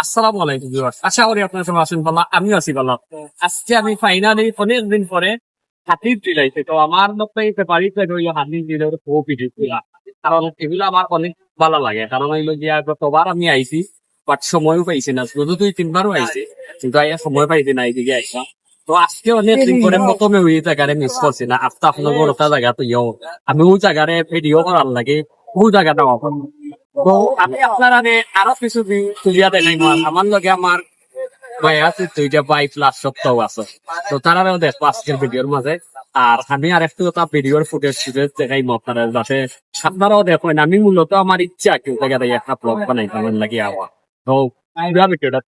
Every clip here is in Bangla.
আসসালামু আলাইকুম ভিউয়ার্স, আশা করি আপনারা সবাই আছেন ভালো। আমিও আছি ভালো। আজকে আমি ফাইনালি অনেকদিন পরে হাতির ঝিল আইছে। তো আমার মতে বাড়িতে রইল হাতির ঝিলের খুব ভিডিও, কারণ এগুলো আমার অনেক ভালো লাগে। কারণ হইলো গিয়া গতবার আমি আইছি, বাট সময়ও পাইছি না। শুধু 2-3 বারও আইছি, কিন্তু আইয়া সময় পাইছি না এইদিকে আইসা। তো আজকে অনেক দিন পরে প্রথমে ওই জায়গারে মিস করছি না। আফতা আপনার ওটা জায়গা তো ইয়েও আমি ওই জায়গারে ভিডিও করার লাগে ওই জায়গাটা অফার। তো আমি আপনার আরো কিছু দিন তুলিয়া দেখাই আমার লগে আমার ভাই আছে, 2 ভাই+1 সপ্তাহ আছে। তো তারাও দেখবো আজকের ভিডিওর মাঝে। আর আমি আর একটু ভিডিওর ফুটেজ দেখাইবো আপনারা, যাতে আপনারাও দেখেন। আমি মূলত আমার ইচ্ছা কেউ জায়গায় একটা ব্লগ বানাইতে আমার লাগে আওয়া। তো ভিডিওটা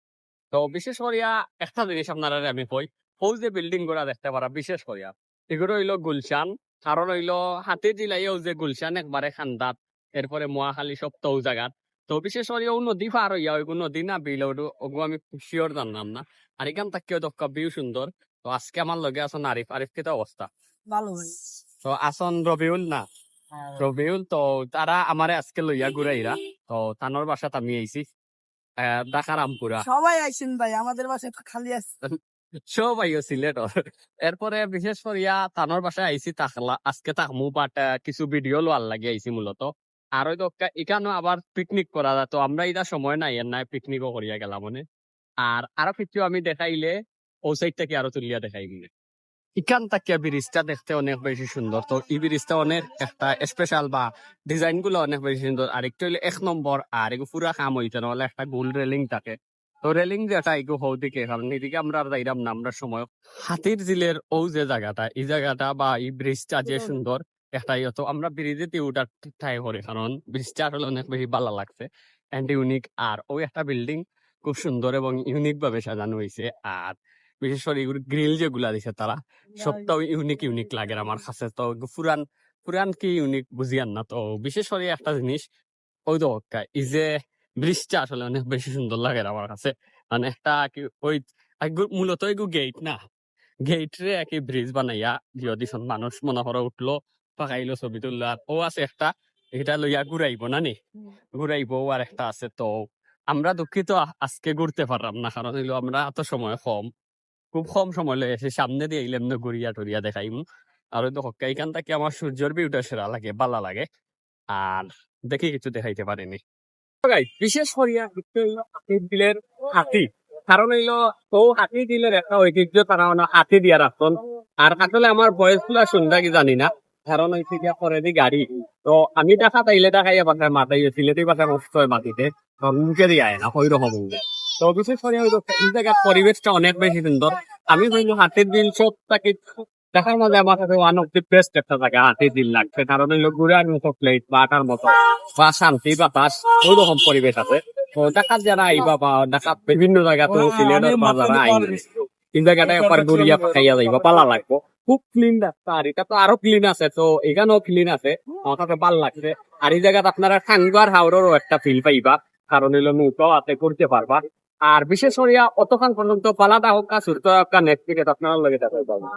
তো বিশেষ করিয়া একটা জিনিস আপনারা আমি কই, ওই যে বিল্ডিং গুলা দেখতে পারা, বিশেষ করিয়া এগুলো হইলো গুলশান। কারণ হইলো হাতির জিলাইও যে গুলশান একবারে খান্দাত, এরপরে মহাখালী সব তো জায়গাত। তো বিশেষ করে ও নদী পার হইয়া ওই নদী না বিল ওগু আমি শিওর জানলাম না। আর এখান থেকে দক্কা ভিউ সুন্দর। তো আজকে আমার লগে আসন আরিফ। আরিফ কি অবস্থা? ভালো ভাই। তো আসন রবিউল না, রবিউল। তো তারা আমারে আজকে লইয়া ঘুরাইরা। তো তানোর বাসাত আমি আইছি ঢাকা রামপুরা। সবাই আইছেন ভাই, আমাদের বাসায় তো খালি আছে। সবাই সিলেট। এরপরে বিশেষ করিয়া তানোর বাসায় আইছি তাকলা আজকে তাকমু, বাট কিছু ভিডিও লোয়ার লাগে আইছি মূলত। আর ওই দক্কা এখানেও আবার পিকনিক করা যায়। তো আমরা এটা সময় নাই এর নাই পিকনিকও করিয়া গেলাম মনে। আর আরো কিছু আমি দেখাইলে ও সাইড থেকে আরো তুলিয়া দেখাই দিলে এখান থেকে ব্রিজটা দেখতে অনেক বেশি সুন্দর। তো এই ব্রিজটা অনেক একটা স্পেশাল বা ডিজাইন গুলো অনেক বেশি সুন্দর। আর একটু হইলে 1 নম্বর। আর এগুলো পুরা কাম হইতে নহলে একটা গোল রেলিং থাকে। তো রেলিং যেটা এগু হৌ দিকে, কারণ এদিকে আমরা আর যাইরাম না আমরা সময়। হাতির ঝিলের ও যে জায়গাটা, এই জায়গাটা বা এই ব্রিজটা যে সুন্দর একটা তো আমরা ব্রিজেতে উঠার ট্রাই করি, কারণ ব্রিজটা আসলে অনেক বেশি ভালো লাগছে এন্ড ইউনিক। আর ওই একটা বিল্ডিং খুব সুন্দর এবং ইউনিক ভাবে সাজানো হয়েছে। আর বিশেষ করে গ্রিল যেগুলা দিছে তারা সবটাও ইউনিক ইউনিক লাগে আমার কাছে। তো পুরান পুরান কি ইউনিক বুঝিয়ান না। তো বিশেষ করে একটা জিনিস ওই তো এই যে ব্রিজটা আসলে অনেক বেশি সুন্দর লাগে আমার কাছে। মানে একটা কি ওই মূলত এগু গেট না, গেট রে একই ব্রিজ বানাইয়া যদি মানুষ মনে করে উঠলো পাকাইলো ছবি তুললো। আর ও আছে একটা, এটা লইয়া ঘুরাইবো না নি, ঘুরাইবো। আর একটা আছে। তো আমরা দুঃখিত আজকে ঘুরতে পারলাম না, কারণ হইলো আমরা এত সময় কম, খুব কম সময় লয়ে এসে সামনে দিয়ে এলাম না ঘুরিয়া টুরিয়া দেখাইমু। আর ওই দেখো এইখান থেকে আমার সূর্যের ভিউটা সেরা লাগে, ভালো লাগে। আর দেখি কিছু দেখাইতে পারিনি। তো guys, বিশেষ করিয়া একটু হইলো হাতির দিলের হাতি। কারণ হইলো তো হাতির দিলের একটা ঐতিহ্য, তারা হাতি দিয়া রাখতন। আর আসলে আমার বয়স গুলা শুনতা কি জানি না, কারণ হইছে গিয়া পরে দি গাড়ি। তো আমি দেখা তাইলে দেখাইয়া পাঠায় মাথায় সিলেটি পাঠায় মস্ত হয় মাটিতে, তো মুখে দিয়ে আয় না ওই রকম হইলে। তো বিশেষ করে হয়তো এই জায়গার পরিবেশটা অনেক বেশি সুন্দর। আমি হইলো হাতির দিল সব তাকে দেখার মধ্যে আমার কাছে ওয়ান অফ দি বেস্ট একটা জায়গা হাতির দিল লাগছে। কারণ হইলো ঘুরার মতো প্লেট বা আটার মতো বা শান্তি বাতাস ওই রকম পরিবেশ আছে। তো ঢাকার যারা আইবা বা ঢাকা বিভিন্ন জায়গা তো সিলেটের বা যারা আইবে এই জায়গাটা একবার ঘুরিয়া খাইয়া যাইবা, পালা লাগবো। খুব ক্লিন রাস্তা, আর এটা তো আরো ক্লিন আছে। তো এখানেও ক্লিন আছে, আমার কাছে ভালো লাগছে। আর এই জায়গাতে আপনারা টাঙ্গুয়ার হাওড়েরও একটা ফিল পাইবা, কারণ হইলো নৌকাও আছে, করতে পারবা। আর বিশেষ করিয়া অতক্ষণ পর্যন্ত পালাটা হোক সুরত হোক নেক্সট আপনারা লগে দেখা পাবেন।